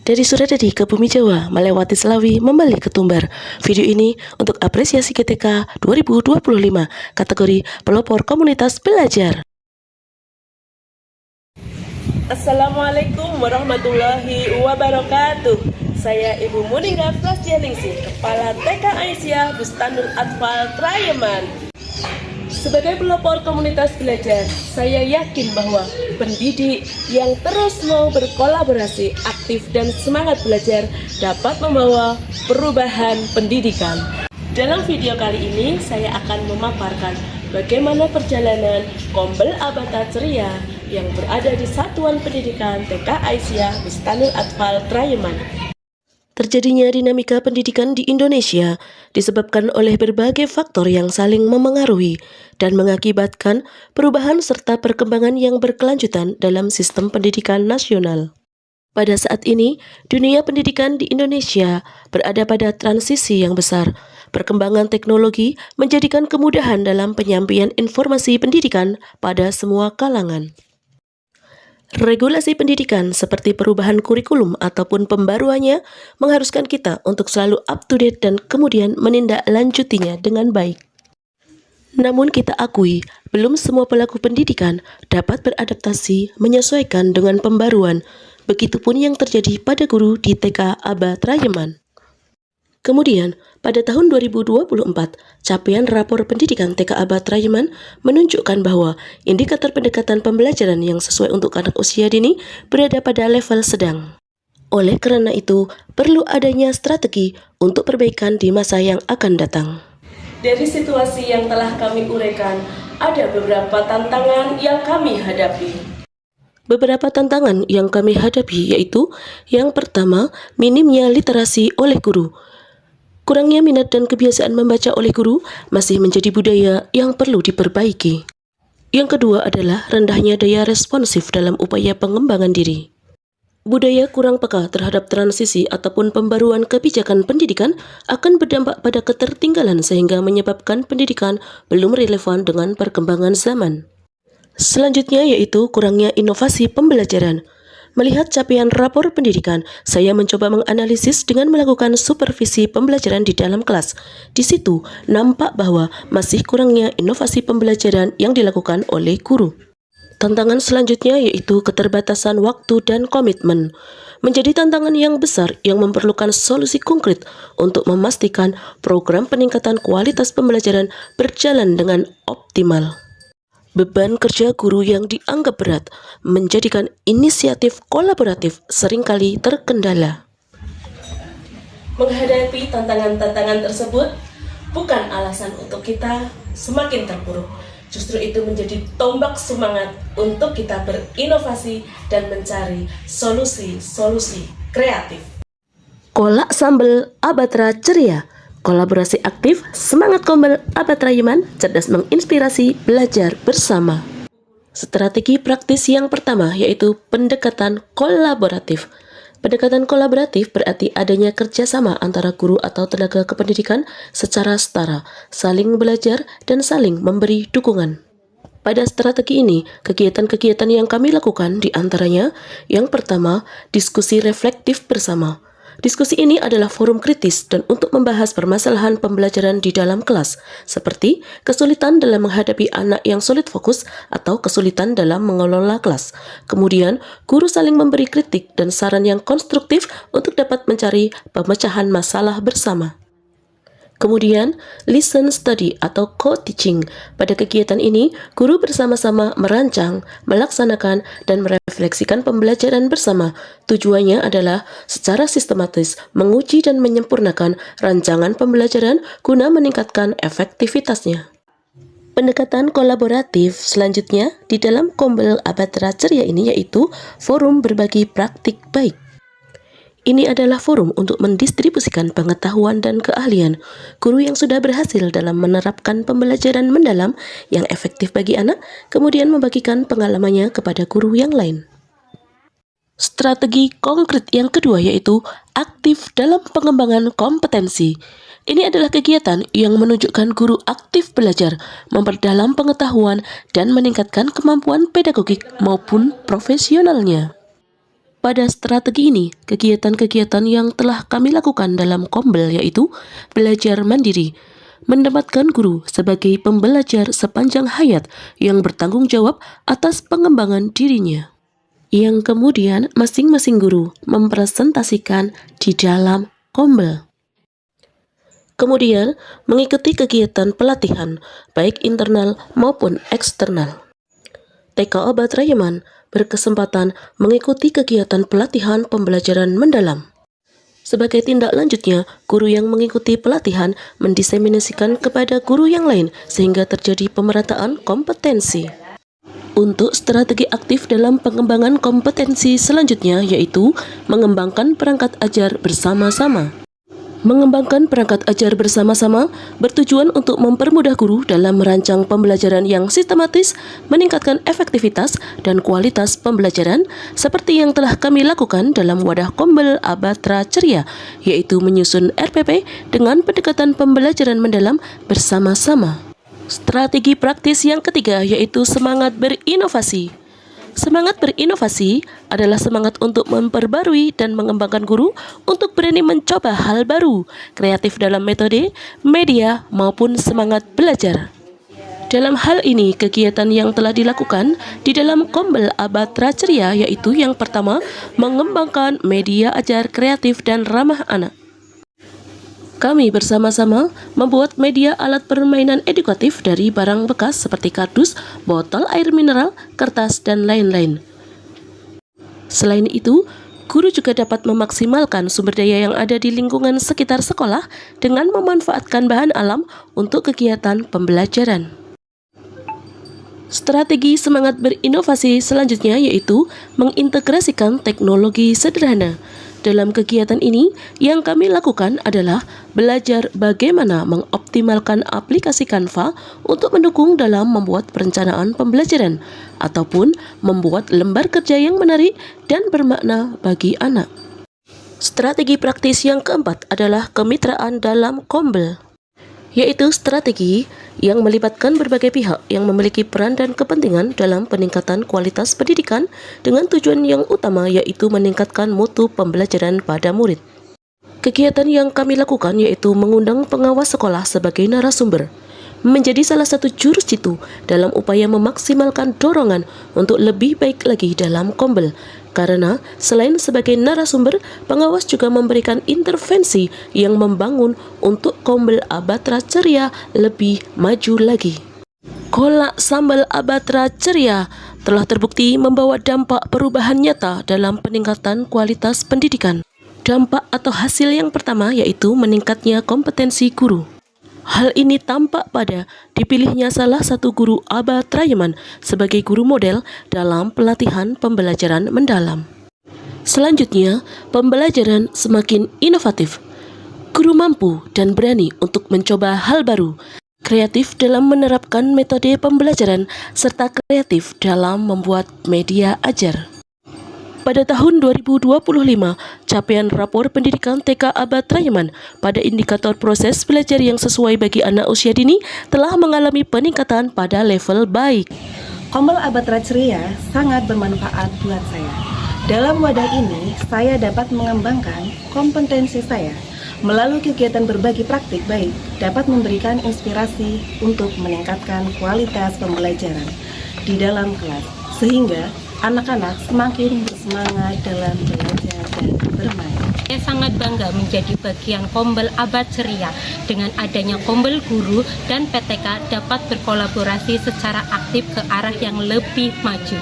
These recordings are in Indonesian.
Dari Suradadi ke Bumi Jawa, melewati Selawi, membalik ke Tumbar. Video ini untuk apresiasi GTK 2025, kategori pelopor komunitas belajar. Assalamualaikum warahmatullahi wabarakatuh. Saya Ibu Muningga Prasjaningsih, Kepala TK Aisyah Bustanul Atfal Trayeman. Sebagai pelopor komunitas belajar, saya yakin bahwa pendidik yang terus mau berkolaborasi, aktif dan semangat belajar dapat membawa perubahan pendidikan. Dalam video kali ini, saya akan memaparkan bagaimana perjalanan Kombel Abata Ceria yang berada di Satuan Pendidikan TK Aisyah Bustanul Atfal Trayeman. Terjadinya dinamika pendidikan di Indonesia disebabkan oleh berbagai faktor yang saling memengaruhi dan mengakibatkan perubahan serta perkembangan yang berkelanjutan dalam sistem pendidikan nasional. Pada saat ini, dunia pendidikan di Indonesia berada pada transisi yang besar. Perkembangan teknologi menjadikan kemudahan dalam penyampaian informasi pendidikan pada semua kalangan. Regulasi pendidikan seperti perubahan kurikulum ataupun pembaruannya mengharuskan kita untuk selalu up to date dan kemudian menindaklanjutinya dengan baik. Namun kita akui, belum semua pelaku pendidikan dapat beradaptasi menyesuaikan dengan pembaruan. Begitupun yang terjadi pada guru di TK Aba Trayeman. Kemudian, pada tahun 2024, capaian rapor pendidikan TK Aba Trayeman menunjukkan bahwa indikator pendekatan pembelajaran yang sesuai untuk anak usia dini berada pada level sedang. Oleh karena itu, perlu adanya strategi untuk perbaikan di masa yang akan datang. Dari situasi yang telah kami uraikan, ada beberapa tantangan yang kami hadapi. Beberapa tantangan yang kami hadapi yaitu, yang pertama, minimnya literasi oleh guru. Kurangnya minat dan kebiasaan membaca oleh guru masih menjadi budaya yang perlu diperbaiki. Yang kedua adalah rendahnya daya responsif dalam upaya pengembangan diri. Budaya kurang peka terhadap transisi ataupun pembaruan kebijakan pendidikan akan berdampak pada ketertinggalan sehingga menyebabkan pendidikan belum relevan dengan perkembangan zaman. Selanjutnya yaitu kurangnya inovasi pembelajaran. Melihat capaian rapor pendidikan, saya mencoba menganalisis dengan melakukan supervisi pembelajaran di dalam kelas. Di situ nampak bahwa masih kurangnya inovasi pembelajaran yang dilakukan oleh guru. Tantangan selanjutnya yaitu keterbatasan waktu dan komitmen. Menjadi tantangan yang besar yang memerlukan solusi konkret untuk memastikan program peningkatan kualitas pembelajaran berjalan dengan optimal. Beban kerja guru yang dianggap berat menjadikan inisiatif kolaboratif seringkali terkendala. Menghadapi tantangan-tantangan tersebut bukan alasan untuk kita semakin terpuruk. Justru itu menjadi tombak semangat untuk kita berinovasi dan mencari solusi-solusi kreatif. Kolak sambal Abatra Ceria. Kolaborasi aktif, semangat Kombel Aba Trayeman, cerdas menginspirasi, belajar bersama. Strategi praktis yang pertama yaitu pendekatan kolaboratif. Pendekatan kolaboratif berarti adanya kerjasama antara guru atau tenaga kependidikan secara setara, saling belajar dan saling memberi dukungan. Pada strategi ini, kegiatan-kegiatan yang kami lakukan diantaranya, yang pertama, diskusi reflektif bersama. Diskusi ini adalah forum kritis dan untuk membahas permasalahan pembelajaran di dalam kelas, seperti kesulitan dalam menghadapi anak yang sulit fokus atau kesulitan dalam mengelola kelas. Kemudian, guru saling memberi kritik dan saran yang konstruktif untuk dapat mencari pemecahan masalah bersama. Kemudian, listen study atau co-teaching. Pada kegiatan ini, guru bersama-sama merancang, melaksanakan, dan merefleksikan pembelajaran bersama. Tujuannya adalah secara sistematis menguji dan menyempurnakan rancangan pembelajaran guna meningkatkan efektivitasnya. Pendekatan kolaboratif selanjutnya di dalam Kombel Abatra Ceria ini yaitu forum berbagi praktik baik. Ini adalah forum untuk mendistribusikan pengetahuan dan keahlian guru yang sudah berhasil dalam menerapkan pembelajaran mendalam yang efektif bagi anak, kemudian membagikan pengalamannya kepada guru yang lain. Strategi konkret yang kedua yaitu aktif dalam pengembangan kompetensi. Ini adalah kegiatan yang menunjukkan guru aktif belajar, memperdalam pengetahuan, dan meningkatkan kemampuan pedagogik maupun profesionalnya. Pada strategi ini, kegiatan-kegiatan yang telah kami lakukan dalam Kombel yaitu belajar mandiri, mendapatkan guru sebagai pembelajar sepanjang hayat yang bertanggung jawab atas pengembangan dirinya, yang kemudian masing-masing guru mempresentasikan di dalam Kombel. Kemudian, mengikuti kegiatan pelatihan, baik internal maupun eksternal. TK Abatrayeman berkesempatan mengikuti kegiatan pelatihan pembelajaran mendalam. Sebagai tindak lanjutnya, guru yang mengikuti pelatihan mendiseminasikan kepada guru yang lain sehingga terjadi pemerataan kompetensi. Untuk strategi aktif dalam pengembangan kompetensi selanjutnya yaitu mengembangkan perangkat ajar bersama-sama. Mengembangkan perangkat ajar bersama-sama bertujuan untuk mempermudah guru dalam merancang pembelajaran yang sistematis, meningkatkan efektivitas dan kualitas pembelajaran seperti yang telah kami lakukan dalam wadah Kombel Abatra Ceria, yaitu menyusun RPP dengan pendekatan pembelajaran mendalam bersama-sama. Strategi praktis yang ketiga yaitu semangat berinovasi. Semangat berinovasi adalah semangat untuk memperbarui dan mengembangkan guru untuk berani mencoba hal baru, kreatif dalam metode, media, maupun semangat belajar. Dalam hal ini, kegiatan yang telah dilakukan di dalam Kombel Abatra Ceria yaitu yang pertama, mengembangkan media ajar kreatif dan ramah anak. Kami bersama-sama membuat media alat permainan edukatif dari barang bekas seperti kardus, botol air mineral, kertas, dan lain-lain. Selain itu, guru juga dapat memaksimalkan sumber daya yang ada di lingkungan sekitar sekolah dengan memanfaatkan bahan alam untuk kegiatan pembelajaran. Strategi semangat berinovasi selanjutnya yaitu mengintegrasikan teknologi sederhana. Dalam kegiatan ini, yang kami lakukan adalah belajar bagaimana mengoptimalkan aplikasi Canva untuk mendukung dalam membuat perencanaan pembelajaran ataupun membuat lembar kerja yang menarik dan bermakna bagi anak. Strategi praktis yang keempat adalah kemitraan dalam Kombel, yaitu strategi yang melibatkan berbagai pihak yang memiliki peran dan kepentingan dalam peningkatan kualitas pendidikan dengan tujuan yang utama yaitu meningkatkan mutu pembelajaran pada murid. Kegiatan yang kami lakukan yaitu mengundang pengawas sekolah sebagai narasumber, menjadi salah satu jurus jitu dalam upaya memaksimalkan dorongan untuk lebih baik lagi dalam Kombel. Karena selain sebagai narasumber, pengawas juga memberikan intervensi yang membangun untuk Kombel Abatra Ceria lebih maju lagi. Kolak sambal Abatra Ceria telah terbukti membawa dampak perubahan nyata dalam peningkatan kualitas pendidikan. Dampak atau hasil yang pertama yaitu meningkatnya kompetensi guru. Hal ini tampak pada dipilihnya salah satu guru Abatrayeman sebagai guru model dalam pelatihan pembelajaran mendalam. Selanjutnya, pembelajaran semakin inovatif. Guru mampu dan berani untuk mencoba hal baru, kreatif dalam menerapkan metode pembelajaran, serta kreatif dalam membuat media ajar. Pada tahun 2025, capaian rapor pendidikan TK Abatrayeman pada indikator proses belajar yang sesuai bagi anak usia dini telah mengalami peningkatan pada level baik. Kombel Abatra Ceria sangat bermanfaat buat saya. Dalam wadah ini, saya dapat mengembangkan kompetensi saya. Melalui kegiatan berbagi praktik baik, dapat memberikan inspirasi untuk meningkatkan kualitas pembelajaran di dalam kelas, sehingga anak-anak semakin bersemangat dalam belajar dan bermain. Saya sangat bangga menjadi bagian Kombel Abad Ceria. Dengan adanya Kombel Guru dan PTK dapat berkolaborasi secara aktif ke arah yang lebih maju.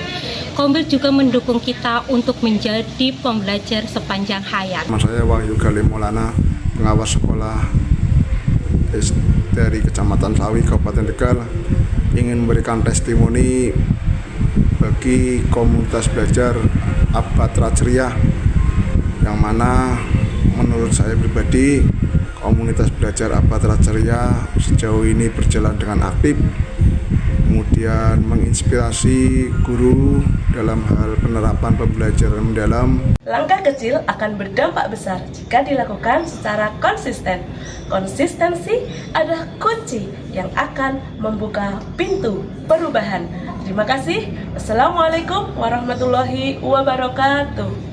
Kombel juga mendukung kita untuk menjadi pembelajar sepanjang hayat. Saya Wahyu Galih Maulana, pengawas sekolah dari Kecamatan Sawi, Kabupaten Tegal, ingin memberikan testimoni bagi komunitas belajar Abatra Ceria, yang mana menurut saya pribadi komunitas belajar Abatra Ceria sejauh ini berjalan dengan aktif, kemudian menginspirasi guru dalam hal penerapan pembelajaran mendalam. Langkah kecil akan berdampak besar jika dilakukan secara konsisten. Konsistensi adalah kunci yang akan membuka pintu perubahan. Terima kasih. Assalamualaikum warahmatullahi wabarakatuh.